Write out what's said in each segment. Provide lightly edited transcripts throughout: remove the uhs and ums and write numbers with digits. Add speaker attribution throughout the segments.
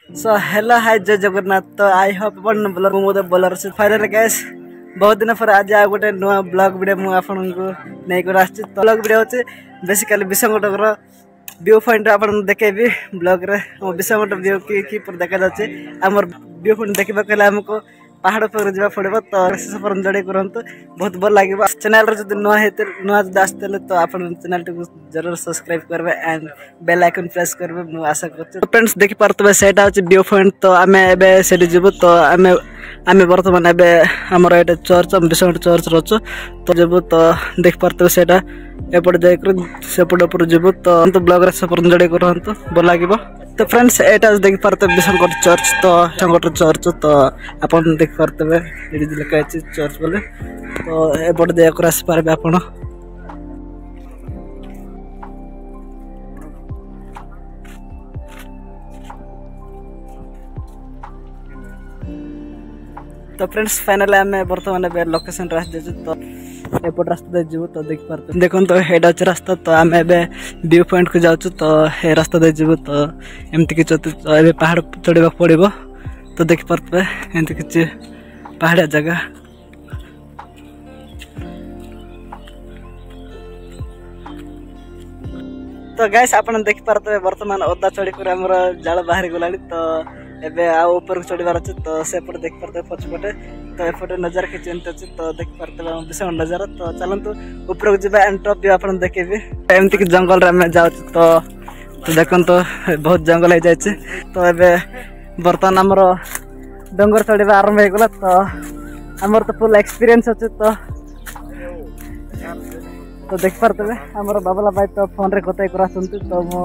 Speaker 1: So hello hi जय जगन्नाथ। तो I hope upon blog मो बोलर से फाइनल गैस बहुत दिन पर आज आ गोटे नुआ ब्लॉग वीडियो मु आपन को नै कर आछि। तो ब्लॉग वीडियो होचे बेसिकली विषमगढ़ रो व्यू पॉइंट आपन देखेबी ब्लॉग रे हम विषमगढ़ व्यू की पर देखा जाचे हमर व्यू पॉइंट देखबा कले हमको पहाड़ पर जावा पड़बो। तो शेष पर जड़े करंतु बहुत भल लागिबो। चैनल रे जदि नुआ हेते नुआ आस्तेले तो आपन चैनल को जरूर सब्सक्राइब करबे एंड बेल आइकन प्रेस करबे मु आशा करछु। तो फ्रेंड्स देखि पारतबे सेटा होची व्यू पॉइंट। तो आमे एबे सेठी जिवु। तो आमे वर्तमान एबे हमर एटा चर्च विषमगढ़ चर्च रछु। तो जिवु तो देखि पारतबे सेटा एपड़ जाय कर सेपड़ ऊपर जिवु। तो ब्लॉग रे सपर जड़े करंतु भल लागिबो। तो फ्रेंड्स एटा देखि पारतबे विषमगढ़ चर्च। तो विषमगढ़ चर्च तो आपन देखि पारतबे एडी लिखा अछि चर्च बोले। तो एपड़ जाय कर आसी पारबे आपन। तो फ्रेंड्स फाइनली आम बर्तमान लोकेशन रास्ते तो एपट रास्ता जीव। तो देख पारे देखो तो हेड अच्छे रास्ता। तो आम व्यू पॉइंट को जाऊँ। तो ये रास्ता दे जीव। तो एमती कि पहाड़ चढ़ा पड़ो। तो देख पारे एमती कि पहाड़िया जगह। तो गाइस आपन देख पारे बर्तमान ओदा चढ़ी कर जाल बाहर गला। तो एबे आ ऊपर चढ़ार अच्छे। तो सेपटे देख पारे पछपटे। तो एपटे नजारा किसी एमती अच्छे। तो देख पारे विषम नजारा। तो चलतु ऊपर को जा एंड टॉप व्यू आपन देखेबी एमती कि जंगल रे जाऊँ। तो देखो तो बहुत जंगल हो जाए। तो एबे बर्तमान आमर डंगर चढ़ा आरंभ होगला। तो आमर तो फुल एक्सपीरियंस अच्छे। तो देख पारे आमर बाबला भाई तो फोन रे कथा कर। तो मु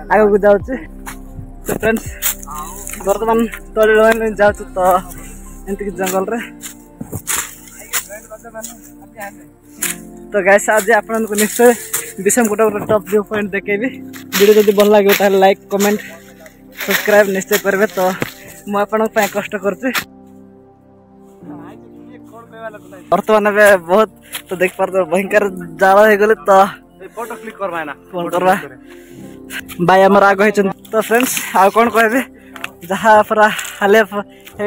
Speaker 1: आगे को जाऊँ। तो फ्रेंड्स बर्तमान तले जाऊँ। तो एमती कि जंगल रे। तो गाइस आज आपन को निश्चय विषमगढ़ टॉप व्यू पॉइंट देखेबी। वीडियो जब भल लगे ताले लाइक कमेंट सब्सक्राइब निश्चय करबे। तो मु आपन पे कष्ट करछि। बर्तमान में बहुत तो देख पारे भयंकर जाल हो गले। तो फोटो क्लिक करबा ना फोन करबा भाई हमर आगो है। तो फ्रेंड्स आ कौन कहबे जहाँ पूरा हाले हो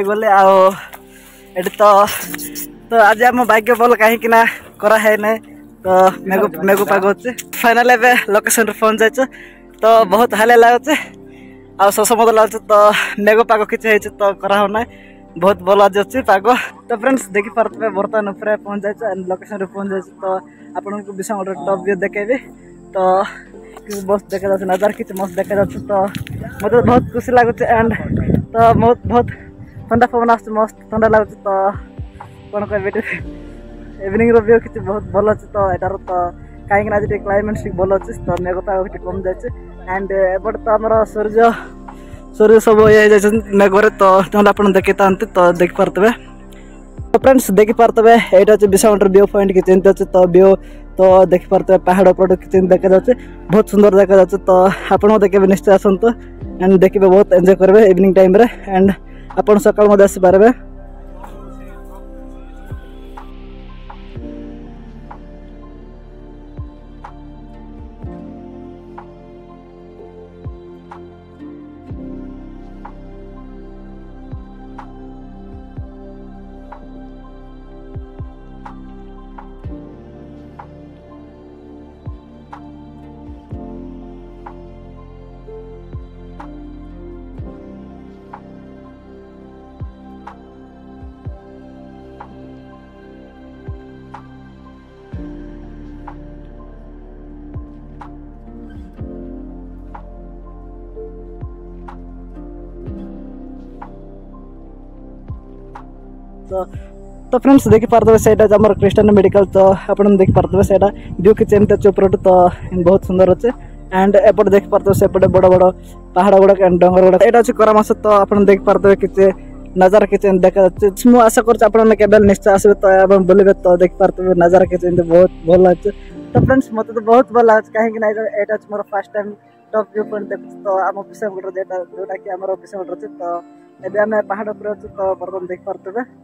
Speaker 1: गले आठ। तो आज आम भाग्य भल कहीं करा है ना। तो मेघ पाग होचे फाइनल एबे लोकेशन रे पहुंच जाइछ। तो बहुत हाले लागुचे आ शोष मत लागुचे। तो मेघ पाग किछि है। तो करा हो ना बहुत भल आज अच्छे पाग। तो फ्रेंड्स देखि पारे बर्तमान ऊपर पहुंच जाइए लोकेशन रे पहुंच जाइए। तो आपन को विषमगढ़ टॉप व्यू देखेबी। तो मस्त देखा जाए नजार किसी मस्त देखा जाए। तो मतलब बहुत खुशी लगुच एंड तो बहुत ठंडा पवन आस मस्त ठंडा लगुच। तो कौन कह इवनिंग व्यू किसी बहुत भल अच्छे। तो यार तो कहीं आज क्लाइमेट भल अच्छे। तो मेघ पाग कम जाए एंड एपटे तो आम सूर्य सब ये मेघरे। तो आप देखी था। तो देख पारे तो फ्रेंड्स देखी पारे ये हूँ विषमगढ़ व्यू पॉइंट किसी एमती अच्छे। तो व्यू तो देख पारे पहाड़ ऊपर किसी देखा जाए बहुत सुंदर देखा जाए। तो आपड़ देखे निश्चय आसतु एंड देखिए बहुत एंजॉय करेंगे इवनिंग टाइम रे एंड आपड़ सकाल आसपारे। तो फ्रेंड्स देखी पारे से क्रिस्टियन मेडिकल। तो आप देख पारे से व्यू किसी एमती अच्छे ऊपर। तो बहुत सुंदर अच्छे एंड एपटे देख पारे सेपटे बड़ बड़ पहाड़ गुड़ाक एंड डंगर गुड़ाक यहाँ अच्छे करामास। तो आप देख पारे किसी नजारा किसी देखा मुझे आशा कर निश्चय आसबे। तो बुलबे तो देख पारे नजारा किसी बहुत भल लगे। तो फ्रेंड्स मत तो बहुत भल लगे कहीं यहाँ मोर first time top view point देख। तो आम विषमगढ़ जोटा कि आम विषमगढ़ अच्छे। तो एबे आम पहाड़ पर अच्छे। तो बर्तमान देख पारे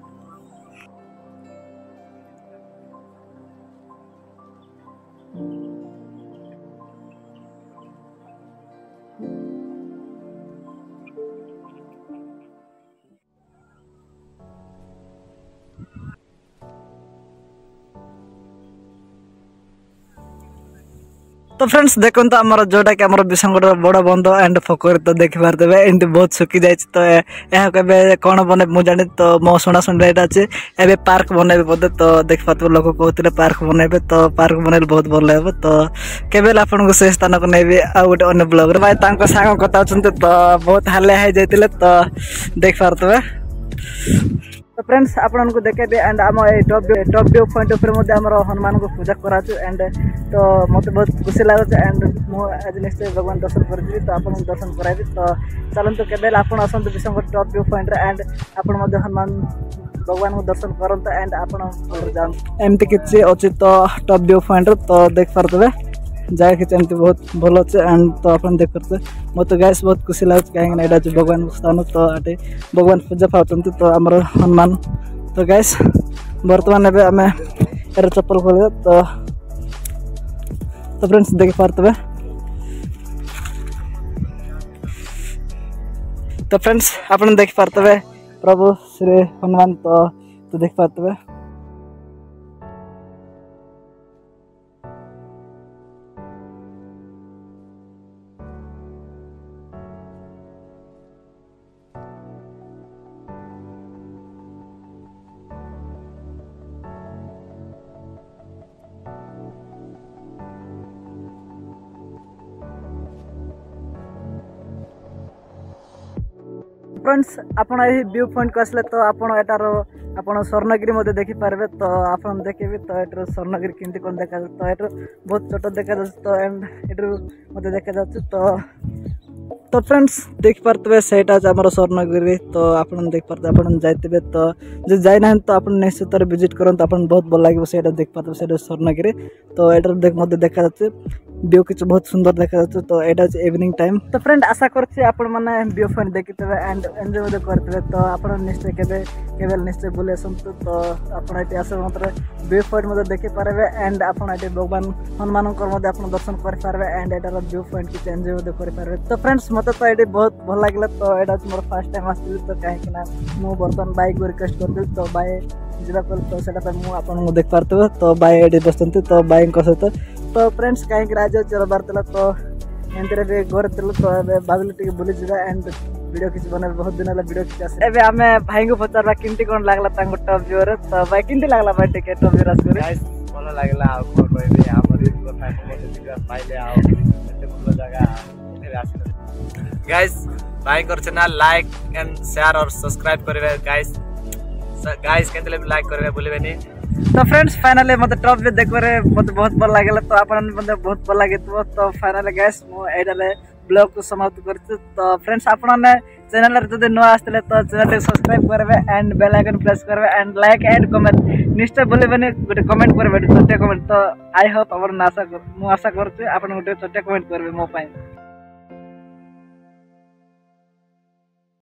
Speaker 1: तो फ्रेंड्स देखो आमर जोटा कि विशंकर बड़ बंध एंड फकर तो देखिपारे एमती बहुत सुखी जाए तो यह कौन बन मुझे तो मो शुणा शुणी यहाँ अच्छे ए पार्क बनइबे बोधे तो देखिपारे लोक कहते पार्क बनइबे तो पार्क बनइले बहुत भल लगे तो केवल आपको से स्थान को नहीं आ गए अन्य ब्लॉग भाई सांग कथा तो बहुत हालिया हो जाते तो देखिपारे तो फ्रेंड्स आपको देखेबे एंड आम टॉप व्यू पॉइंट उपर हनुमान को पूजा करा एंड तो मत बहुत खुशी लगे एंड मुझे निश्चय भगवान दर्शन करी तो आपको दर्शन कराइबी तो चलते केवल आप विशंकर टॉप व्यू पॉइंट एंड आप हनुमान भगवान को दर्शन करते एंड आप एमती किसी अच्छी तो टॉप व्यू पॉइंट तो देख पारे जगह किसी एमती बहुत भल अच्छे एंड तो आप देख पारे मत गैस बहुत खुशी लगे कहीं भगवान स्थान तो ये भगवान पूजा पाँच तो आम हनुमान तो गैस बर्तमान एवं आम यार चप्पल खोल तो फ्रेंड्स देख पारे तो फ्रेंड्स आप देख पारे प्रभु श्री हनुमान तो देख पारे फ्रेंड्स आपन यही व्यू पॉइंट को आसले तो आपन एटार आपन स्वर्णगिरी देखिपारे तो आप देखे तो ये स्वर्णगिरी केमती कौन देखा तो ये बहुत छोट देखा तो एंड ये मत देखा तो फ्रेंड्स देख पारे से स्वर्णगिरी तो आप देख पारे आप जाइए तो जो जाना तो आप निश्चित विजिट करते आप बहुत भल लगे से देख पारे से स्वर्णगिरी तो ये मत देखा व्यू किसी बहुत सुंदर देखा तो यहाँ हूँ इवनिंग टाइम तो फ्रेंड आशा करछी आपण माने व्यू पॉइंट देखिथे एंड एंजॉय करते तो आप निश्चय केवल निश्चय बुले आसतु तो आप आस मतलब व्यू पॉइंट मत देखिपारे एंड आप भगवान हनुमान आप दर्शन करेंगे एंड यार व्यू पॉइंट किसी एंजॉय करेंगे तो फ्रेंड्स मत तो ये बहुत भल लगे तो यहाँ हूँ मोर फर्स्ट टाइम आसती तो कहीं मुझे बर्तमान बाइक को रिक्वेस्ट करती तो बाय जावाक तो से देख पारे तो बाय ये बसते तो बाइक सहित तो फ्रेंड्स कहीं आज चलबार तो एमती भी घर थी तो भाविल टे बुली जा एंड वीडियो किसी बना बहुत दिन वीडियो किसी एवं आम भाई को पचारा केमती कौन लगला टॉप व्यू तो भाई केमती लगला भाई टे टॉप व्यू रास
Speaker 2: भल लगे गाइस भाई कर चैनल लाइक एंड शेयर और सब्सक्राइब करेंगे गाइस केते लाइक करेंगे भूलिबेनी
Speaker 1: तो फ्रेंड्स फाइनली मत टॉप व्यू देख मत बहुत भल लगे तो आप बहुत भल लगे तो फाइनली गैस मुझे ब्लॉग को समाप्त कर तो फ्रेंड्स आपने चैनल जो नुआ आसते तो चैनल सब्सक्राइब करेंगे एंड बेल आइकन प्रेस करेंगे एंड लाइक एंड कमेंट निश्चय बोलेबे गोटे कमेंट करेंगे छोटे कमेंट तो आई होप आप आशा मुझे आशा करुँचे आप गोटे छोटे कमेंट करेंगे मो पाई।